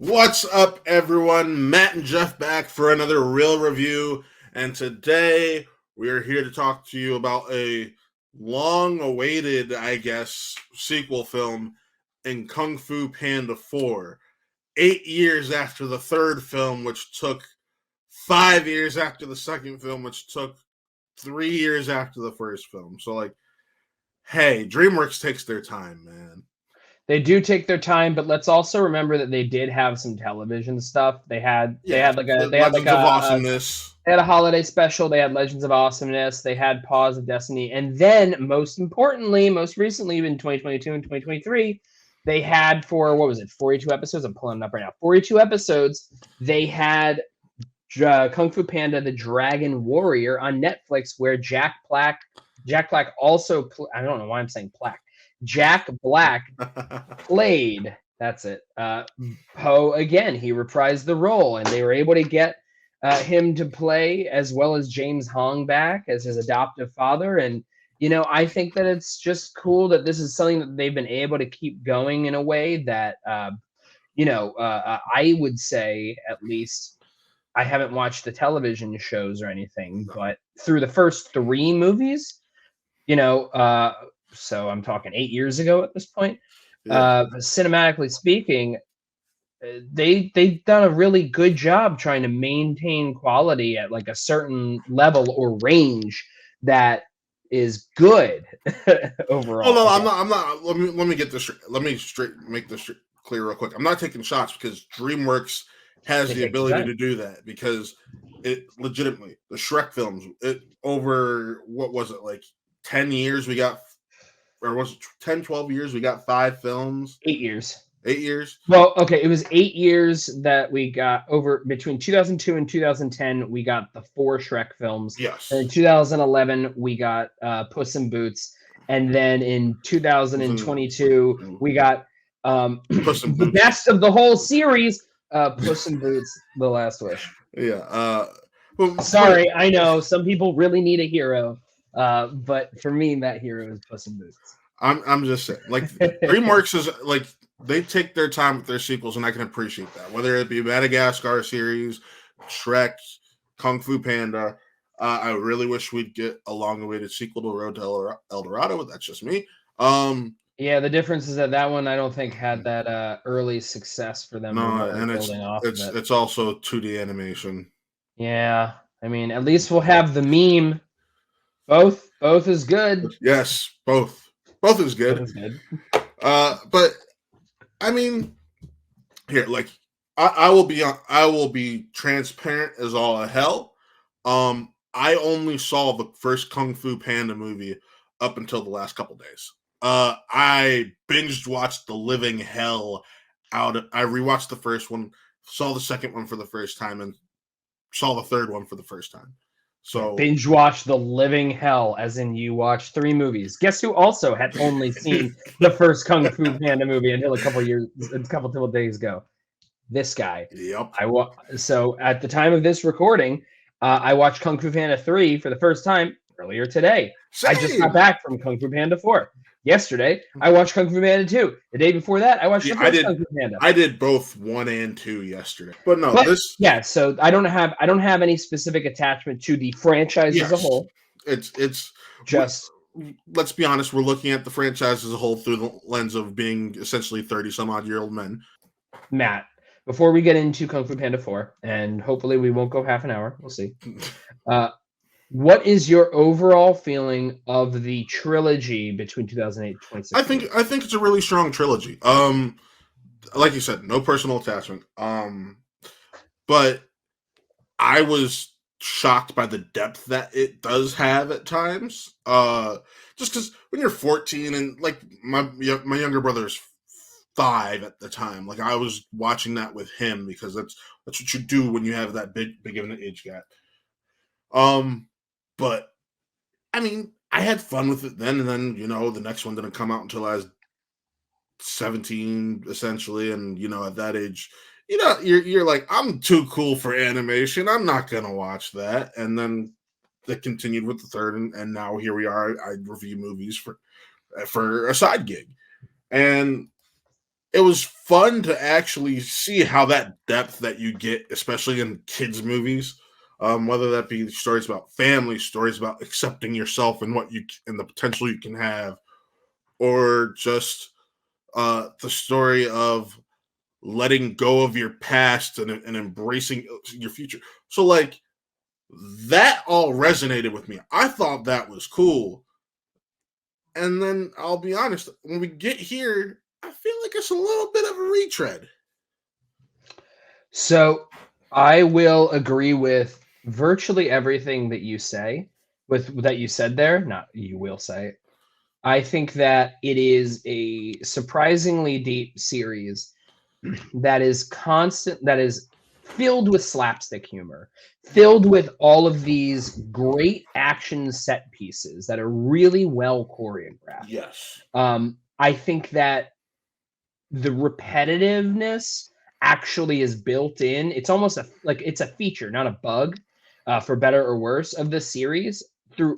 What's up, everyone? Matt and Jeff back for another real review, and today we are here to talk to you about a long-awaited, I guess, sequel film in Kung Fu Panda 4. 8 years after the third film, which took 5 years after the second film, which took 3 years after the first film. So, hey, DreamWorks takes their time, man. They do take their time, but let's also remember that they did have some television stuff. They had they Yeah, had like a they had like Legends of a Awesomeness. they had a holiday special. They had Legends of Awesomeness. They had Paws of Destiny, and then most importantly, most recently in 2022 and 2023, they had for what was it 42 episodes? I'm pulling it up right now. 42 episodes. They had Kung Fu Panda: The Dragon Warrior on Netflix, where Jack Black also I don't know why I'm saying plaque. Jack Black played. That's it. Poe again. He reprised the role, and they were able to get him to play as well as James Hong back as his adoptive father. And I think that it's just cool that this is something that they've been able to keep going in a way that I would say at least. I haven't watched the television shows or anything, but through the first three movies, so I'm talking 8 years ago at this point. Yeah. Cinematically speaking, they've done a really good job trying to maintain quality at like a certain level or range that is good Oh overall. no, I'm Okay. not. I'm not. Let me get this. Let me make this clear real quick. I'm not taking shots because DreamWorks has They the take their ability time. to do that because it legitimately the Shrek films. It over what was it like 10 years we got, or was it 10, 12 years we got 5 films. 8 years. 8 years. Well, okay, it was 8 years that we got over between 2002 and 2010. We got the four Shrek films. Then in Yes. 2011, we got Puss in Boots, and then in Puss 2022, we got in the Boots. best of the whole series, Puss in Boots: The Last Wish. Yeah. Well, Sorry, I know some people really need a hero, but for me, that hero is Puss in Boots. I'm just saying, like DreamWorks is like they take their time with their sequels, and I can appreciate that. Whether it be Madagascar series, Shrek, Kung Fu Panda, I really wish we'd get a long-awaited sequel to Road to El Dorado, but that's just me. Yeah, the difference is that one I don't think had that early success for them No, really and building off of it. it's also 2D animation. Yeah, I mean, at least we'll have the meme. Both is good. Yes, both is Both good. is good. But I mean, here, like I will be transparent as all hell. I only saw the first Kung Fu Panda movie up until the last couple days. I binged watched the living hell out of. I rewatched the first one, saw the second one for the first time, and saw the third one for the first time. So Binge watch the living hell, as in you watched three movies. Guess who also had only seen the first Kung Fu Panda movie until a couple of days ago? This guy. yep, So at the time of this recording, I watched Kung Fu Panda 3 for the first time earlier today. I just got same. back from Kung Fu Panda 4. Yesterday, I watched Kung Fu Panda 2. The day before that, I watched Yeah, the first Kung Fu Panda. I did both 1 and 2 yesterday, but no, But this yeah, so I don't have any specific attachment to the franchise as a yes, whole. it's Just let's be honest, we're looking at the franchise as a whole through the lens of being essentially 30 some odd year old men. Matt, before we get into Kung Fu Panda 4, and hopefully we won't go half an hour, we'll see. Uh, What is your overall feeling of the trilogy between 2008 and 2016? I think it's a really strong trilogy. Like you said, no personal attachment. But I was shocked by the depth that it does have at times. Just because when you're 14 and like my younger brother is 5 at the time, like I was watching that with him because that's what you do when you have that big of an age gap. But I mean, I had fun with it then, and then the next one didn't come out until I was 17 essentially, and at that age, you're like, I'm too cool for animation, I'm not gonna watch that. And then they continued with the third, and now here we are. I review movies for a side gig, and it was fun to actually see how that depth that you get, especially in kids' movies, whether that be stories about family, stories about accepting yourself and what you and the potential you can have, or just the story of letting go of your past and embracing your future. So like that all resonated with me. I thought that was cool. And then I'll be honest, when we get here, I feel like it's a little bit of a retread. So I will agree with virtually everything that you say, with that you said there. Not you will say. I think that it is a surprisingly deep series that is constant, that is filled with slapstick humor, filled with all of these great action set pieces that are really well choreographed. Yes. I think that the repetitiveness actually is built in. It's almost like it's a feature, not a bug, for better or worse, of the series through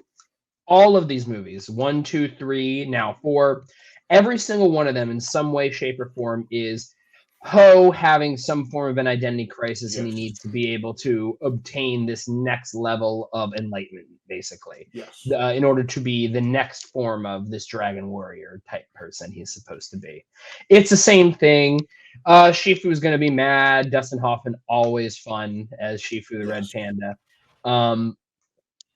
all of these movies, one, two, three, now four. Every single one of them, in some way, shape, or form, is Poe having some form of an identity crisis, and he Yes. needs to be able to obtain this next level of enlightenment, basically, Yes. in order to be the next form of this dragon warrior type person he's supposed to be. It's the same thing. Shifu's going to be mad. Dustin Hoffman, always fun as Shifu the Red Yes. Panda.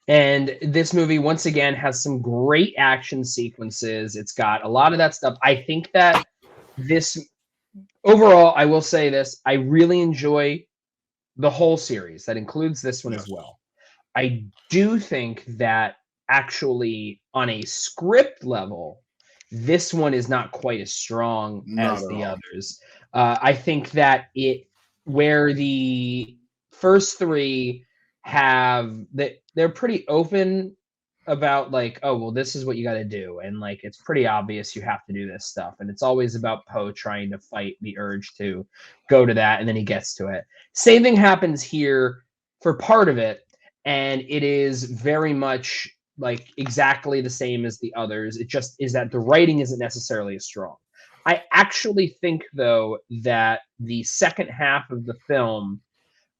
And this movie, once again, has some great action sequences. It's got a lot of that stuff. I think that this, overall, I will say this, I really enjoy the whole series. That includes this one as Yes. well. I do think that actually, on a script level, this one is not quite as strong Not as at the all. others. I think that where the first three have that, they're pretty open about like, oh well, this is what you got to do, and like it's pretty obvious you have to do this stuff, and it's always about Poe trying to fight the urge to go to that, and then he gets to it. Same thing happens here for part of it, and it is very much like exactly the same as the others. It just is that the writing isn't necessarily as strong. I actually think though that the second half of the film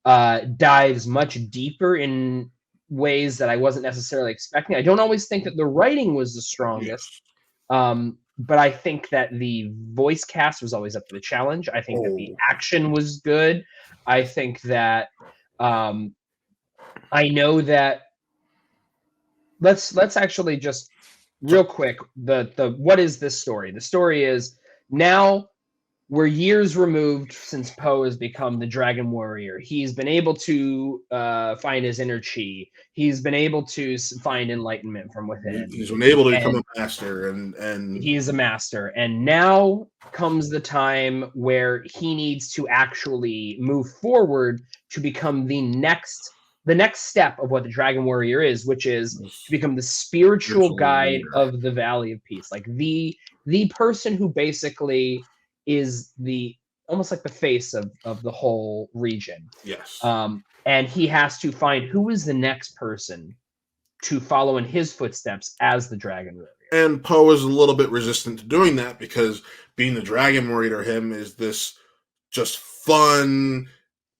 dives much deeper in ways that I wasn't necessarily expecting. I don't always think that the writing was the strongest, Yes. but I think that the voice cast was always up to the challenge. I think that the Oh. action was good. I think that um, I know that let's actually just real So quick the what is this story? The story is now we're years removed since Poe has become the Dragon Warrior. He's been able to find his inner chi. He's been able to find enlightenment from within, he's been able to become and a master and he's a master. And now comes the time where he needs to actually move forward to become the next step of what the Dragon Warrior is, which is to this become the spiritual spiritual guide leader. of the Valley of Peace, like the person who basically is the almost like the face of the whole region. Yes. And he has to find who is the next person to follow in his footsteps as the Dragon Warrior. And Poe is a little bit resistant to doing that because being the dragon warrior to him is this just fun,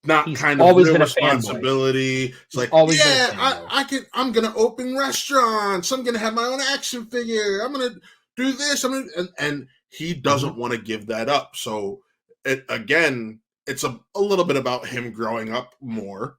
not He's kind of always real been a fanboy. responsibility. It's He's like, always been a yeah, fanboy. I'm gonna open restaurants. I'm gonna have my own action figure. I'm gonna do this. And he doesn't want to give that up. So it's a little bit about him growing up more.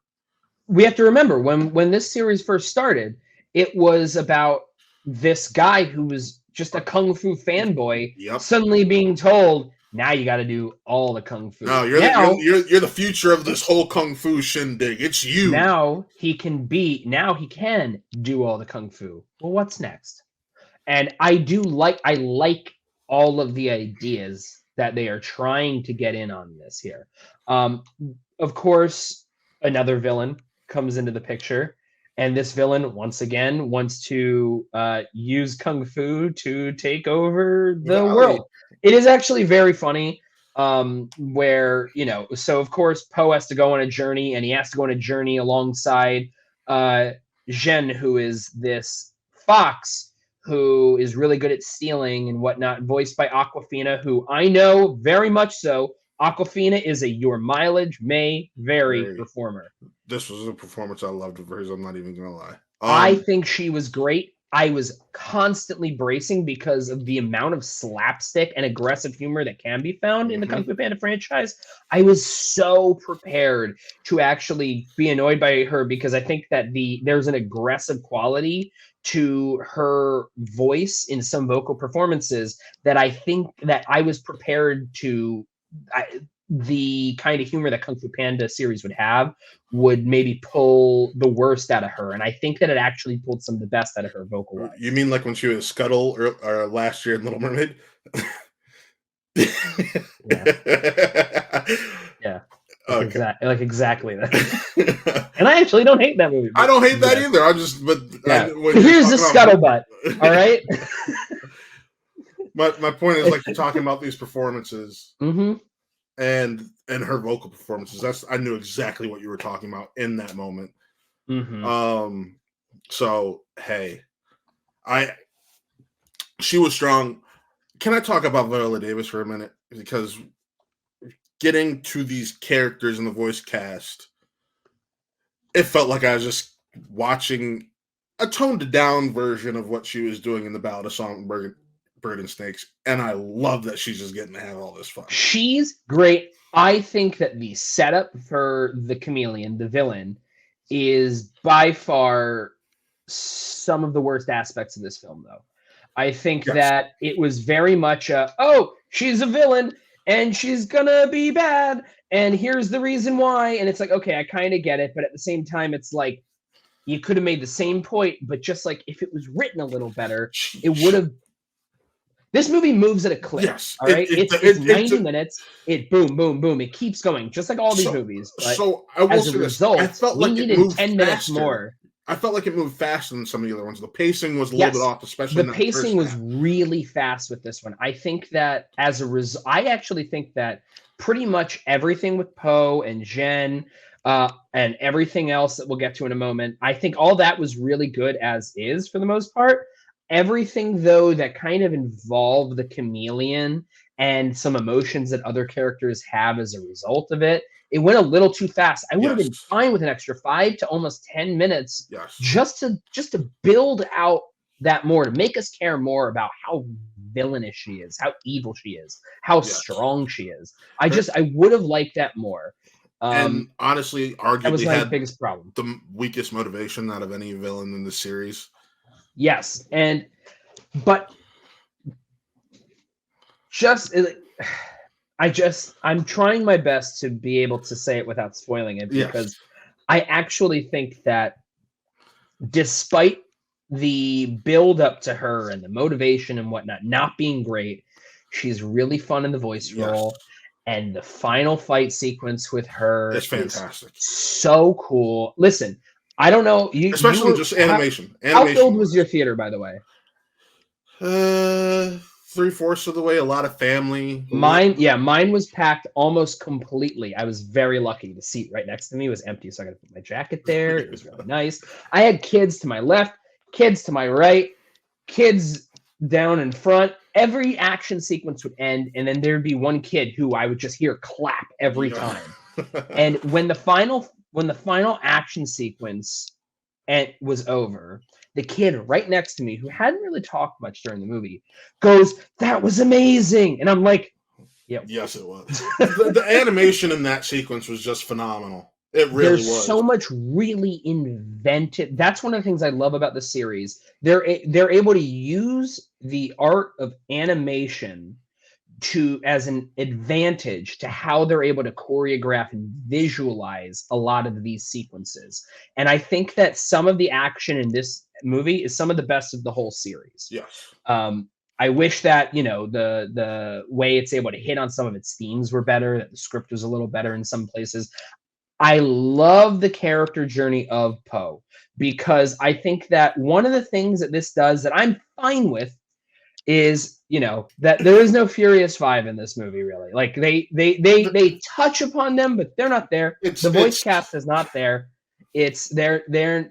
We have to remember when this series first started, it was about this guy who was just a kung fu fanboy Yep. suddenly being told, now you got to do all the kung fu. No, Now, you're the future of this whole kung fu shindig. It's you. now he can do all the kung fu. Well, what's next? And I like all of the ideas that they are trying to get in on this here. Um, of course, another villain comes into the picture, and this villain once again wants to use kung fu to take over the Valley. world. It is actually very funny. Where so of course Poe has to go on a journey, and he has to go on a journey alongside Shen, who is this fox who is really good at stealing and whatnot, voiced by Aquafina, who I know very much so. Aquafina is a your mileage may vary performer. This was a performance I loved of hers. I'm not even gonna lie. I think she was great. I was constantly bracing because of the amount of slapstick and aggressive humor that can be found in the Kung Fu Panda franchise. I was so prepared to actually be annoyed by her because I think that there's an aggressive quality to her voice in some vocal performances that I think that I was prepared to the kind of humor that Kung Fu Panda series would have would maybe pull the worst out of her, and I think that it actually pulled some of the best out of her vocal wise. You mean like when she was Scuttle or last year in Little Mermaid? Yeah. Like exactly that. And I actually don't hate that movie. I don't hate that either. I just here's the scuttlebutt. All right. My point is, like, you're talking about these performances. And her vocal performances. I knew exactly what you were talking about in that moment. So hey, she was strong. Can I talk about Viola Davis for a minute? Because getting to these characters in the voice cast, it felt like I was just watching a toned down version of what she was doing in the Ballad of Songbird and Snakes, and I love that she's just getting to have all this fun. She's great. I think that the setup for the chameleon, the villain, is by far some of the worst aspects of this film, though. I think that it was very much she's a villain and she's gonna be bad, and here's the reason why. And it's like, okay, I kind of get it, but at the same time, it's like you could have made the same point, but just like if it was written a little better, it would have. This movie moves at a clip. Yes. All right. It's 90 minutes. It boom, boom, boom. It keeps going, just like all these movies. But as a result, I felt like we needed 10 minutes more. I felt like it moved faster than some of the other ones. The pacing was a little bit off, especially the pacing was really fast with this one. I think that as a result, I actually think that pretty much everything with Poe and Shen and everything else that we'll get to in a moment, I think all that was really good as is for the most part. Everything, though, that kind of involved the chameleon and some emotions that other characters have as a result of it, it went a little too fast. I would have been fine with an extra 5 to almost 10 minutes just to build out that more, to make us care more about how villainous she is, how evil she is, how strong she is. I would have liked that more. And honestly, arguably that was my biggest problem. The weakest motivation out of any villain in the series. Yes, but I'm trying my best to be able to say it without spoiling it, because I actually think that despite the build up to her and the motivation and whatnot not being great, she's really fun in the voice role. And the final fight sequence with her is fantastic. So cool. Listen, I don't know. Especially just animation. How filled was your theater, by the way? 3/4 of the way. A lot of family. Mine was packed almost completely. I was very lucky. The seat right next to me was empty, so I got to put my jacket there. It was really nice. I had kids to my left, kids to my right, kids down in front. Every action sequence would end, and then there'd be one kid who I would just hear clap every time. And when the final action sequence was over, the kid right next to me, who hadn't really talked much during the movie, goes, "That was amazing." And I'm like, yeah. Yes, it was. the animation in that sequence was just phenomenal. It really was. There's so much really inventive. That's one of the things I love about the series. They're able to use the art of animation as an advantage to how they're able to choreograph and visualize a lot of these sequences. And I think that some of the action in this movie is some of the best of the whole series. Yes. I wish that, the way it's able to hit on some of its themes were better, that the script was a little better in some places. I love the character journey of Poe, because I think that one of the things that this does that I'm fine with is, that there is no Furious 5 in this movie, really. Like they touch upon them, but they're not there. The voice cast is not there. they're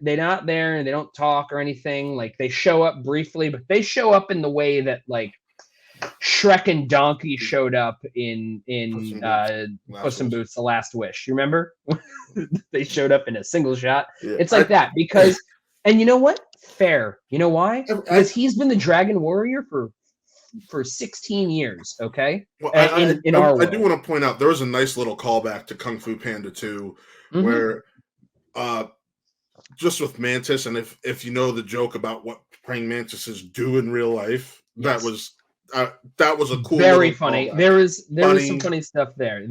not there and they don't talk or anything. Like they show up briefly, but they show up in the way that like Shrek and Donkey showed up in Puss in Boots: The Last Wish. You remember? They showed up in a single shot. Yeah, It's like that because, and you know what? Fair. You know why? Because he's been the Dragon Warrior for 16 years. Okay. Well, in our world. I do want to point out there was a nice little callback to Kung Fu Panda 2, where just with Mantis, and if you know the joke about what praying mantises do in real life, yes. that was a cool, very funny callback. There was funny. Some funny stuff there.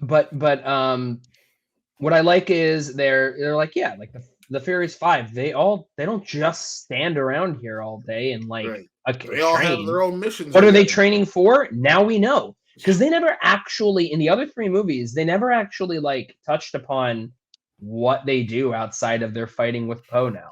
But what I like is they're like, yeah, like the Furious Five, they don't just stand around here all day and like they all have their own missions. What are they training for? Now we know, because they never actually, in the other 3 movies, they never actually like touched upon what they do outside of their fighting with Poe now.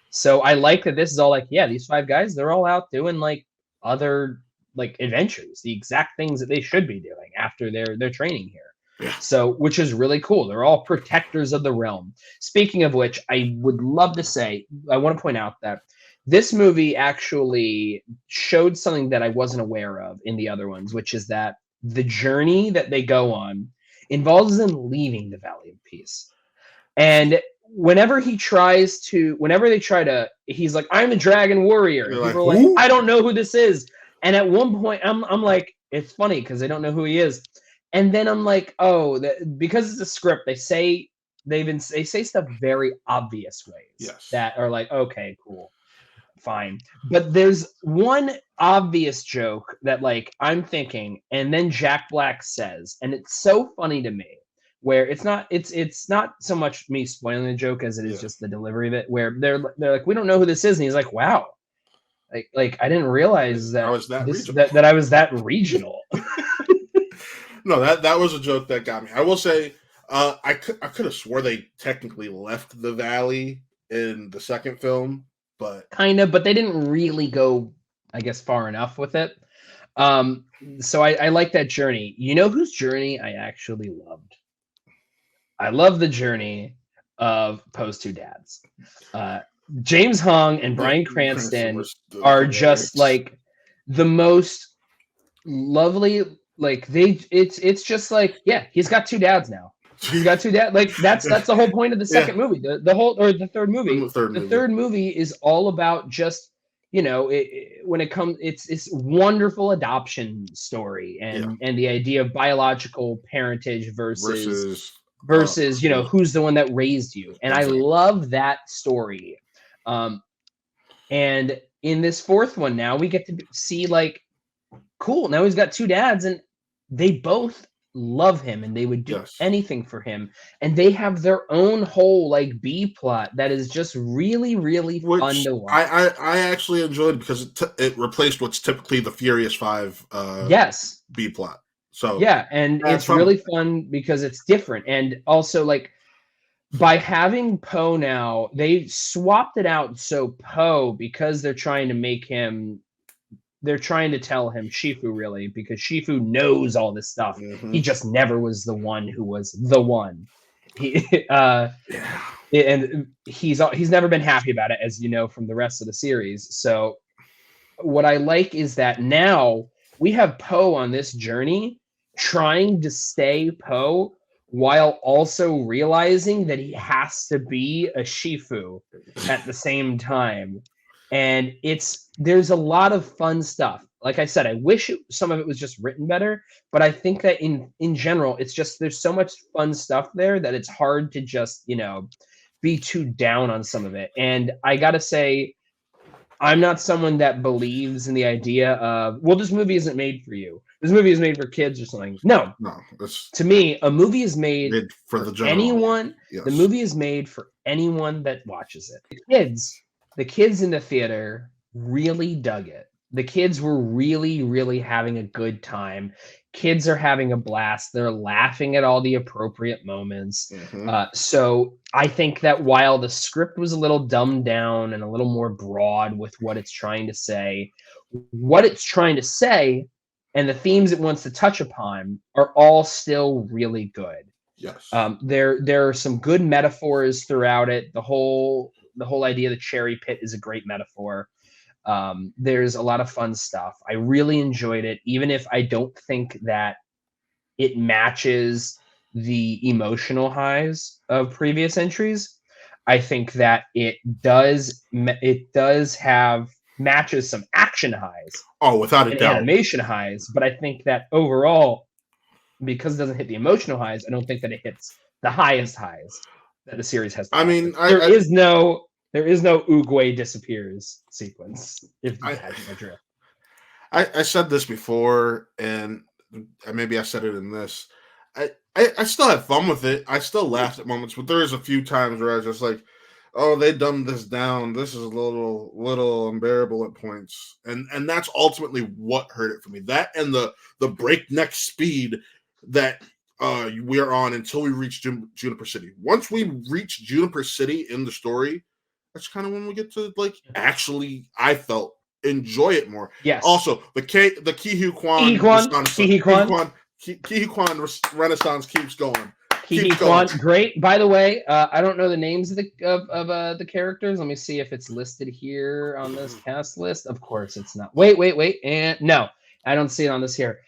So I like that this is all like, yeah, these 5 guys, they're all out doing like other like adventures, the exact things that they should be doing after their training here. Yeah. So, which is really cool. They're all protectors of the realm. Speaking of which, I would love to say, I want to point out that this movie actually showed something that I wasn't aware of in the other ones, which is that the journey that they go on involves them leaving the Valley of Peace. And whenever they try to, he's like, I'm a Dragon Warrior. And people are like, I don't know who this is. And at one point, I'm like, it's funny because they don't know who he is. And then I'm like, oh, because it's a script, they say stuff very obvious ways that are like, okay, cool, fine. But there's one obvious joke that like I'm thinking, and then Jack Black says, and it's so funny to me, where it's not so much me spoiling the joke as it is just the delivery of it, where they're like, we don't know who this is, and he's like, wow, like I didn't realize that that I was that regional. No, that was a joke that got me. I will say, I could have swore they technically left the valley in the second film, but they didn't really go, I guess, far enough with it. So I like that journey. You know whose journey I actually loved? I love the journey of Poe's 2 dads. James Hong and Bryan Cranston are just like the most lovely. Like it's just like, yeah, he's got 2 dads now. He's got 2 dads. Like that's the whole point of the second movie. The third movie. The third movie is all about just, you know, when it comes, it's wonderful adoption story and the idea of biological parentage versus you know, who's the one that raised you. And I love that story. And in this 4th one now we get to see like, cool, now he's got 2 dads and they both love him and they would do anything for him, and they have their own whole like B plot that is just really, really fun to watch. I actually enjoyed because it replaced what's typically the Furious 5 B plot. So yeah, and it's really fun because it's different. And also like by having Poe now, they swapped it out so Poe, because they're trying to tell him Shifu, really, because Shifu knows all this stuff. He just never was the one who was the one. And he's never been happy about it, as you know from the rest of the series. So what I like is that now we have Poe on this journey trying to stay Poe while also realizing that he has to be a Shifu at the same time. And there's a lot of fun stuff. Like I said, I wish some of it was just written better, but I think that in general, it's just, there's so much fun stuff there that it's hard to just, you know, be too down on some of it. And I gotta say, I'm not someone that believes in the idea of, well, this movie isn't made for you. This movie is made for kids or something. No. To me, a movie is made for anyone. Yes. The movie is made for anyone that watches it. The kids in the theater really dug it. The kids were really, really having a good time. Kids are having a blast. They're laughing at all the appropriate moments. So I think that while the script was a little dumbed down and a little more broad with what it's trying to say and the themes it wants to touch upon are all still really good. Yes. There are some good metaphors throughout it. The whole idea of the cherry pit is a great metaphor. There's a lot of fun stuff. I really enjoyed it, even if I don't think that it matches the emotional highs of previous entries. I think that it does have matches some action highs Oh, without a and doubt. animation highs, but I think that overall, because it doesn't hit the emotional highs, I don't think that it hits the highest highs that the series has to I offer. mean, There is no Oogway disappears sequence, if you I, catch my drift. I said this before, and maybe I said it in this. I still had fun with it. I still laughed at moments, but there is a few times where I was just like, "Oh, they dumbed this down. This is a little unbearable at points," and that's ultimately what hurt it for me. That and the breakneck speed that we are on until we reach Juniper City. Once we reach Juniper City in the story, that's kind of when we get to like actually, I felt, enjoy it more. Yes. Also, the Kihu Kwan Kwan, Renaissance, Kihi Kwan, Kihu Kwan Renaissance keeps going, keeps Kihi going. Kwan, great. By the way, I don't know the names of the characters. Let me see if it's listed here on this cast list. Of course, it's not. Wait, and no, I don't see it on this here.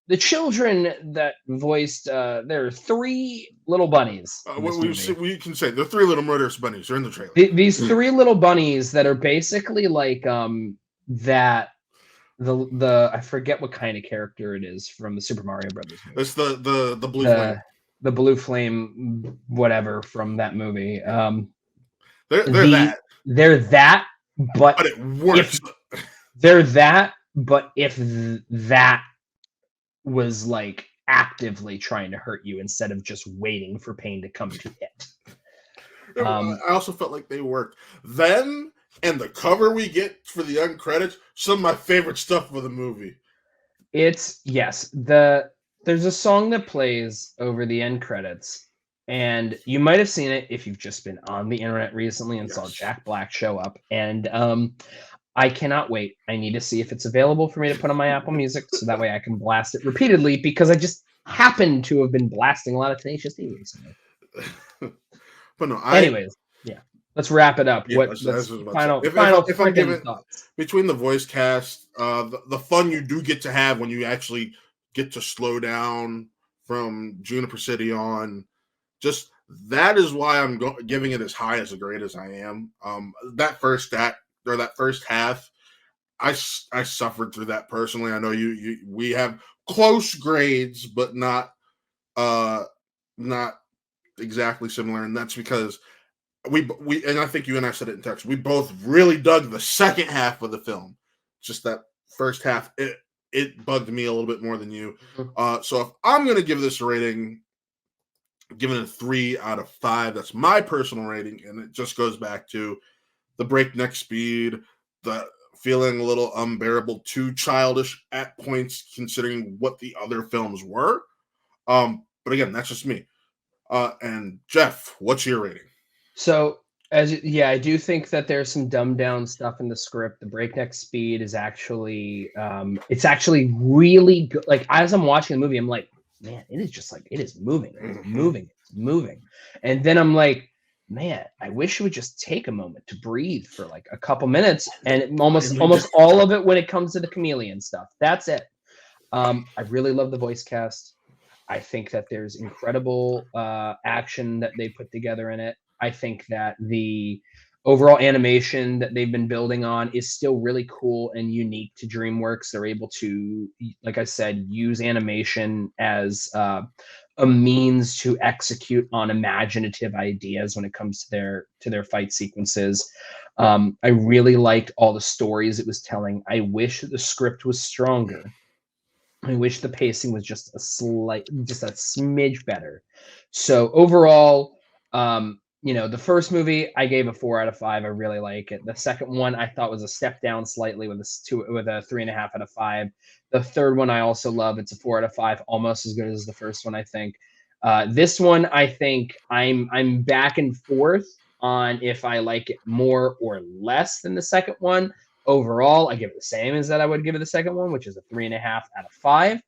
The children that voiced there are three little bunnies in this movie. We can say the three little murderous bunnies are in the trailer. These three little bunnies that are basically like that the I forget what kind of character it is from the Super Mario Brothers movie. It's the blue flame. The blue flame whatever from that movie. They're that. They're that, but it works. They're that, but if that was like actively trying to hurt you instead of just waiting for pain to come to hit. I also felt like they worked. Them and the cover we get for the end credits, some of my favorite stuff for the movie. It's yes, there's a song that plays over the end credits, and you might have seen it if you've just been on the internet recently and saw Jack Black show up. And I cannot wait. I need to see if it's available for me to put on my Apple Music so that way I can blast it repeatedly, because I just happen to have been blasting a lot of Tenacious D recently. But no, anyways, yeah. Let's wrap it up. Yeah, final if I'm giving thoughts between the voice cast, the fun you do get to have when you actually get to slow down from Juniper City on, just that is why I'm giving it as high as a grade as I am. That first half, I suffered through that personally. I know we have close grades, but not exactly similar, and that's because we and I think you and I said it in text. We both really dug the second half of the film. Just that first half, it bugged me a little bit more than you. So if I'm going to give this a rating, giving it a 3 out of 5. That's my personal rating, and it just goes back to the breakneck speed, the feeling a little unbearable, too childish at points, considering what the other films were. But again, that's just me. And Jeff, what's your rating? So I do think that there's some dumbed down stuff in the script. The breakneck speed is actually it's actually really good. Like as I'm watching the movie, I'm like, man, it is just like it is moving, it's moving. And then I'm like, man, I wish it would just take a moment to breathe for like a couple minutes. And almost all of it when it comes to the chameleon stuff. That's it. I really love the voice cast. I think that there's incredible action that they put together in it. I think that the overall animation that they've been building on is still really cool and unique to DreamWorks. They're able to, like I said, use animation as a means to execute on imaginative ideas when it comes to their fight sequences. I really liked all the stories it was telling. I wish the script was stronger. I wish the pacing was just a smidge better. So overall, the first movie I gave a 4 out of 5. I really like it. The second one I thought was a step down slightly with a 3.5 out of 5. The third one I also love. It's a 4 out of 5, almost as good as the first one, I think. This one, I think I'm back and forth on if I like it more or less than the second one. Overall, I give it the same as that I would give it the second one, which is a 3.5 out of 5.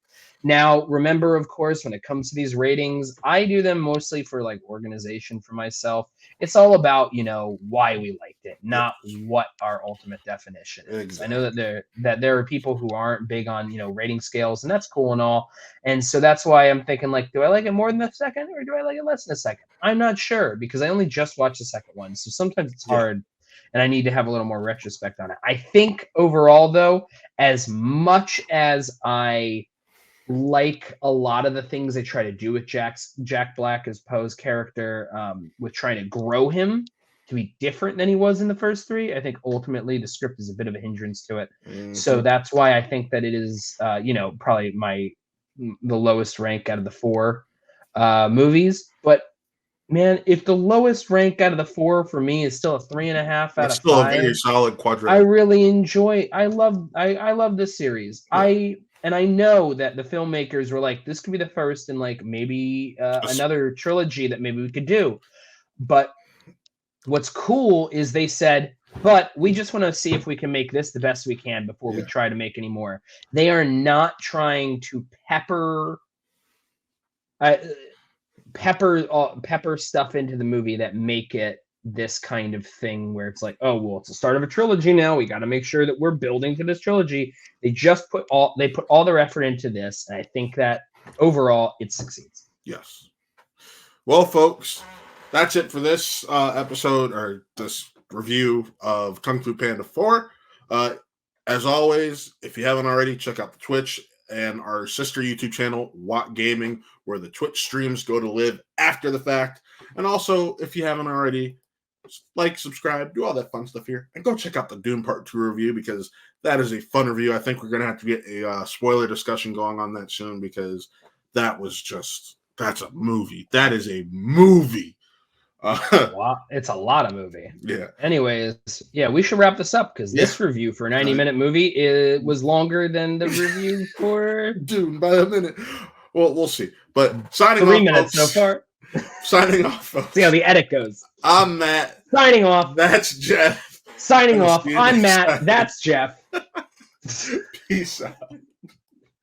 Now, remember, of course, when it comes to these ratings, I do them mostly for like organization for myself. It's all about, why we liked it, Yes, not what our ultimate definition is. I know exactly. that there are people who aren't big on, rating scales, and that's cool and all. And so that's why I'm thinking, like, do I like it more than the second, or do I like it less than the second? I'm not sure, because I only just watched the second one. So sometimes it's Yeah. hard, and I need to have a little more retrospect on it. I think overall, though, as much as I like a lot of the things they try to do with Jack Black as Poe's character, with trying to grow him to be different than he was in the first three. I think ultimately the script is a bit of a hindrance to it. So Mhm. that's why I think that it is, probably the lowest rank out of the four movies. But man, if the lowest rank out of the four for me is still a 3.5 out That's of still a very 5, solid I quadrillion. really enjoy. I love this series. Yeah. I know that the filmmakers were like, this could be the first in like maybe Just, another trilogy that maybe we could do. But what's cool is they said, but we just want to see if we can make this the best we can before we yeah. try to make any more. They are not trying to uh, pepper stuff into the movie that make it this kind of thing where it's like, oh well, it's the start of a trilogy now. We got to make sure that we're building to this trilogy. They put all their effort into this, and I think that overall it succeeds. Yes. Well, folks, that's it for this episode or this review of Kung Fu Panda 4. Uh, as always, if you haven't already, check out the Twitch and our sister YouTube channel, Watt Gaming, where the Twitch streams go to live after the fact. And also, if you haven't already, like, subscribe, do all that fun stuff here, and go check out the Doom Part 2 review, because that is a fun review. I think we're going to have to get a spoiler discussion going on that soon, because that's a movie. That is a movie. It's a lot of movie. Yeah. Anyways, yeah, we should wrap this up because Yeah. this review for a 90-minute movie was longer than the review for Dude, by a minute. Well, we'll see. But signing 3 off, minutes folks. so far. Signing off, folks. See how the edit goes. I'm Matt. Signing off. That's Jeff. Signing We'll off. see you I'm next Matt. time. That's Jeff. Peace out.